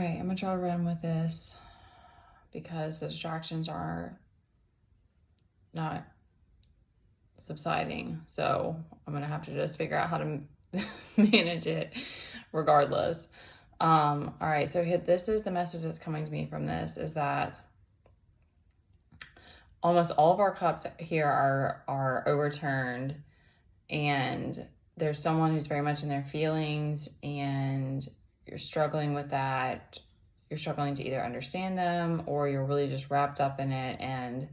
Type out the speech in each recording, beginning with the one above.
right, I'm gonna try to run with this because the distractions are not subsiding. So I'm gonna have to just figure out how to manage it regardless. All right, so this is the message that's coming to me from this, is that almost all of our cups here are overturned, and there's someone who's very much in their feelings, and you're struggling with that. You're struggling to either understand them, or you're really just wrapped up in it and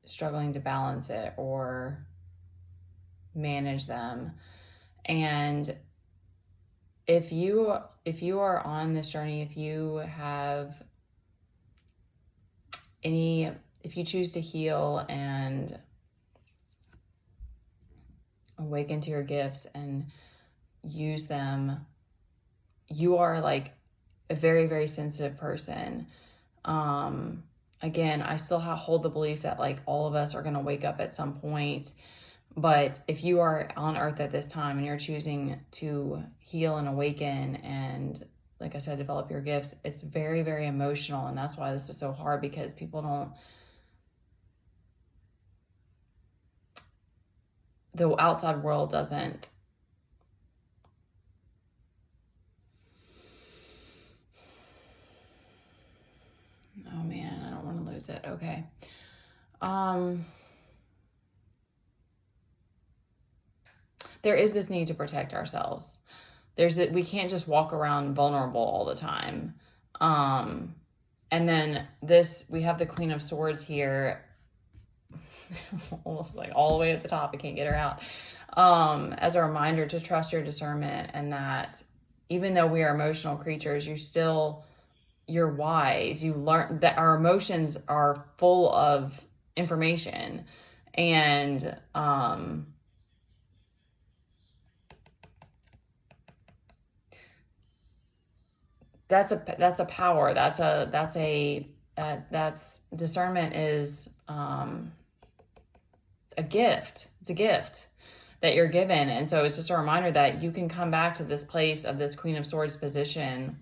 struggling to balance it or manage them. And if you are on this journey, if you choose to heal and awaken to your gifts and use them, you are like a very, very sensitive person. Again, I still hold the belief that like all of us are going to wake up at some point. But if you are on earth at this time and you're choosing to heal and awaken and, like I said, develop your gifts, it's very, very emotional. And that's why this is so hard, because the outside world doesn't oh man, I don't want to lose it. Okay. There is this need to protect ourselves. We can't just walk around vulnerable all the time. And then we have the Queen of Swords here, almost like all the way at the top. I can't get her out. As a reminder to trust your discernment, and that even though we are emotional creatures, you're wise. You learn that our emotions are full of information, and that's a power. That's discernment is a gift. It's a gift that you're given. And so it's just a reminder that you can come back to this place of this Queen of Swords position,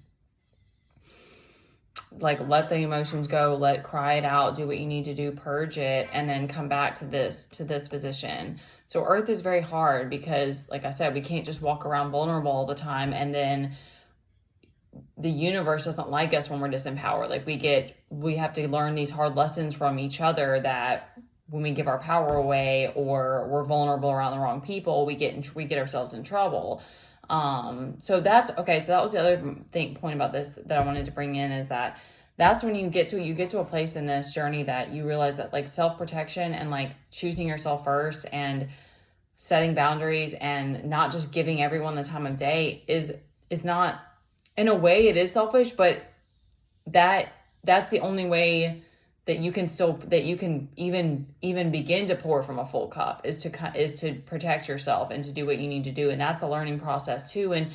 like let the emotions go, cry it out, do what you need to do, purge it, and then come back to this position. So earth is very hard because, like I said, we can't just walk around vulnerable all the time, and then the universe doesn't like us when we're disempowered. Like we have to learn these hard lessons from each other, that when we give our power away or we're vulnerable around the wrong people, we get ourselves in trouble. So that's okay. So that was the other point about this that I wanted to bring in, is that that's when you get to a place in this journey that you realize that like self-protection and like choosing yourself first and setting boundaries and not just giving everyone the time of day is not, in a way it is selfish, but that's the only way that you can even begin to pour from a full cup, is to protect yourself and to do what you need to do. And that's a learning process too. And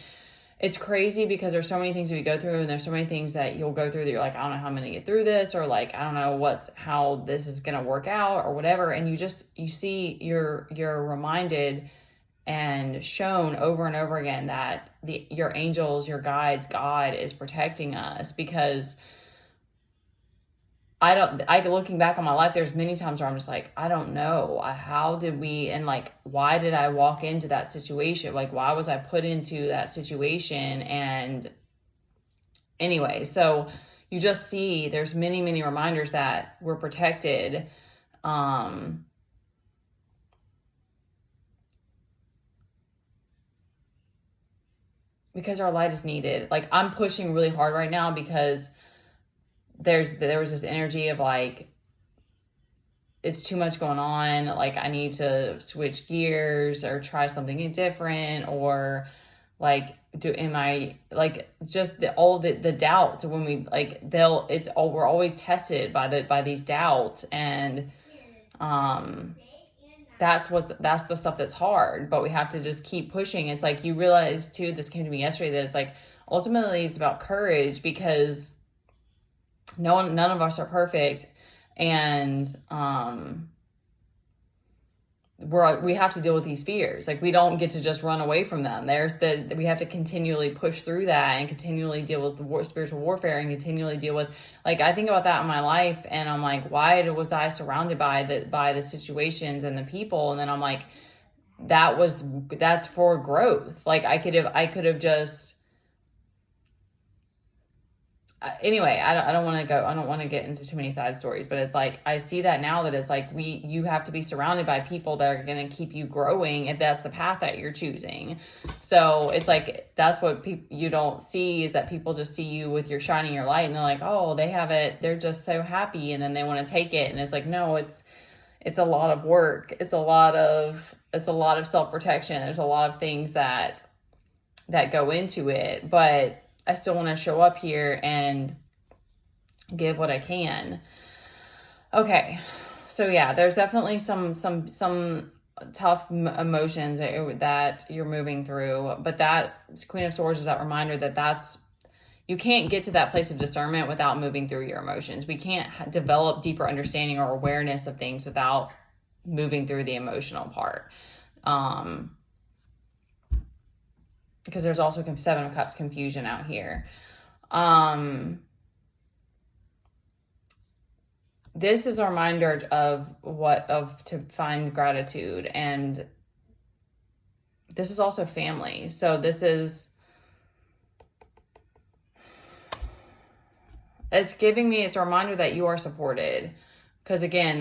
it's crazy because there's so many things that we go through, and there's so many things that you'll go through that you're like, I don't know how I'm going to get through this, or like, I don't know how this is going to work out or whatever. And you're reminded and shown over and over again that your angels, your guides, God is protecting us. Because looking back on my life, there's many times where I'm just like, I don't know, and like, why did I walk into that situation? Like, why was I put into that situation? And anyway, so you just see there's many, many reminders that we're protected. Because our light is needed. Like, I'm pushing really hard right now because there was this energy of like, it's too much going on. Like, I need to switch gears or try something different, or like, am I like just all the doubts when we like, we're always tested by these doubts. And, that's the stuff that's hard, but we have to just keep pushing. It's like, you realize too, this came to me yesterday, that it's like, ultimately it's about courage, because none of us are perfect. And, we have to deal with these fears. Like, we don't get to just run away from them. We have to continually push through that and continually deal with the spiritual warfare and continually deal with, like, I think about that in my life and I'm like, why was I surrounded by the situations and the people? And then I'm like, that's for growth. Like, I could have just, anyway, I don't want to get into too many side stories, but it's like, I see that now, that it's like, you have to be surrounded by people that are going to keep you growing if that's the path that you're choosing. So it's like, that's what you don't see, is that people just see you with your shining your light and they're like, oh, they have it, they're just so happy, and then they want to take it. And it's like, no, it's a lot of work. It's a lot of self-protection. There's a lot of things that go into it, but I still want to show up here and give what I can. Okay. So yeah, there's definitely some tough emotions that you're moving through, but that Queen of Swords is that reminder that you can't get to that place of discernment without moving through your emotions. We can't develop deeper understanding or awareness of things without moving through the emotional part. Because there's also Seven of Cups confusion out here. This is a reminder to find gratitude. And this is also family. So it's a reminder that you are supported. Because again,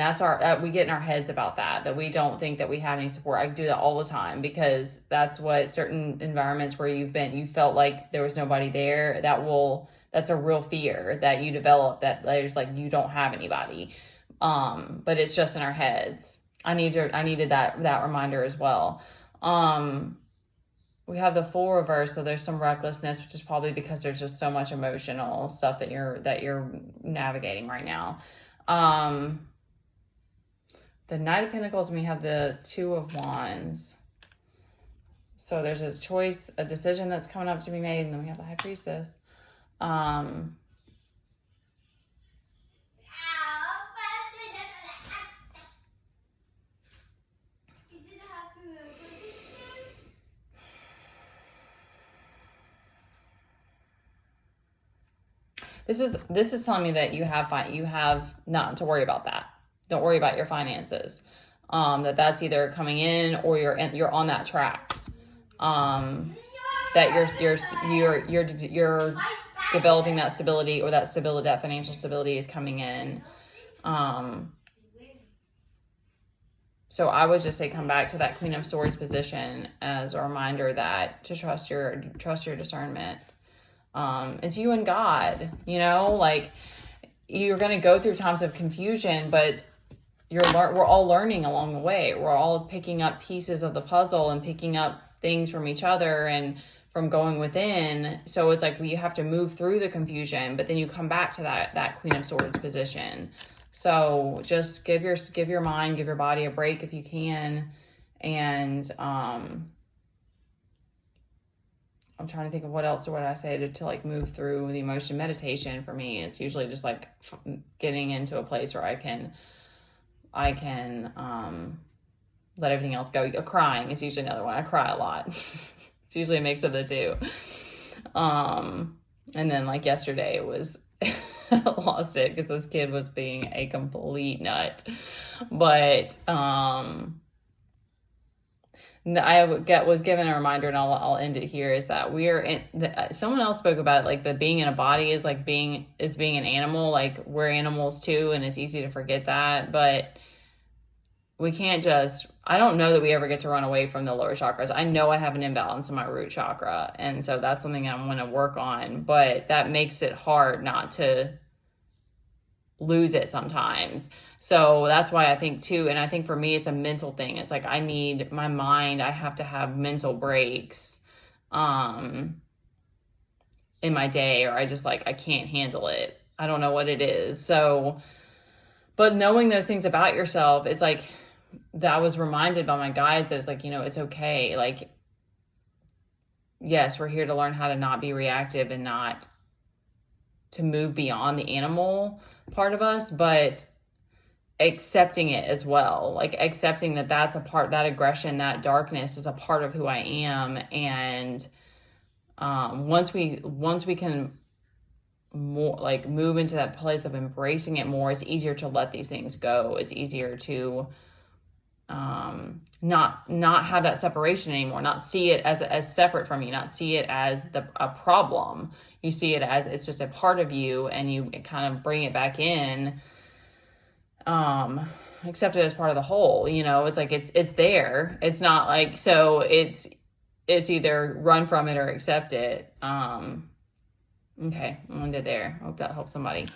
we get in our heads about that we don't think that we have any support. I do that all the time, because that's what certain environments where you felt like there was nobody there, that's a real fear that you develop, that there's like, you don't have anybody. But it's just in our heads. I needed that reminder as well. We have the Fool reverse, so there's some recklessness, which is probably because there's just so much emotional stuff that you're navigating right now. The Knight of Pentacles, and we have the Two of Wands. So there's a decision that's coming up to be made, and then we have the High Priestess. This is telling me that you have not to worry about that. Don't worry about your finances. That's either coming in or you're on that track. That you're developing that stability, or that financial stability is coming in. So I would just say, come back to that Queen of Swords position as a reminder that to trust your discernment. It's you and God, like, you're going to go through times of confusion, but we're all learning along the way. We're all picking up pieces of the puzzle and picking up things from each other and from going within. So it's like, you have to move through the confusion, but then you come back to that Queen of Swords position. So just give your mind, give your body a break if you can. And, I'm trying to think of what else would I say to like move through the emotion. Meditation for me, it's usually just like getting into a place where I can let everything else go. Crying is usually another one. I cry a lot. It's usually a mix of the two. And then like yesterday it was I lost it because this kid was being a complete nut. But I was given a reminder, and I'll end it here, is that someone else spoke about it, like the being in a body is like being an animal. Like, we're animals too, and it's easy to forget that, but we can't I don't know that we ever get to run away from the lower chakras. I know I have an imbalance in my root chakra, and so that's something I'm going to work on, but that makes it hard not to lose it sometimes. So that's why I think too, and I think for me, it's a mental thing. It's like, I need my mind, I have to have mental breaks in my day, or I can't handle it. I don't know what it is. So, but knowing those things about yourself, it's like, that I was reminded by my guides that it's like, it's okay. Like, yes, we're here to learn how to not be reactive and not to move beyond the animal part of us, but accepting it as well, like accepting that that's a part, that aggression, that darkness is a part of who I am. And once we can more like move into that place of embracing it more, it's easier to let these things go. It's easier to not have that separation anymore, not see it as separate from you, not see it as a problem. You see it as it's just a part of you, and you kind of bring it back in, accept it as part of the whole. It's like it's there. It's not like, so it's either run from it or accept it. Okay, I'm gonna end it there. I hope that helps somebody.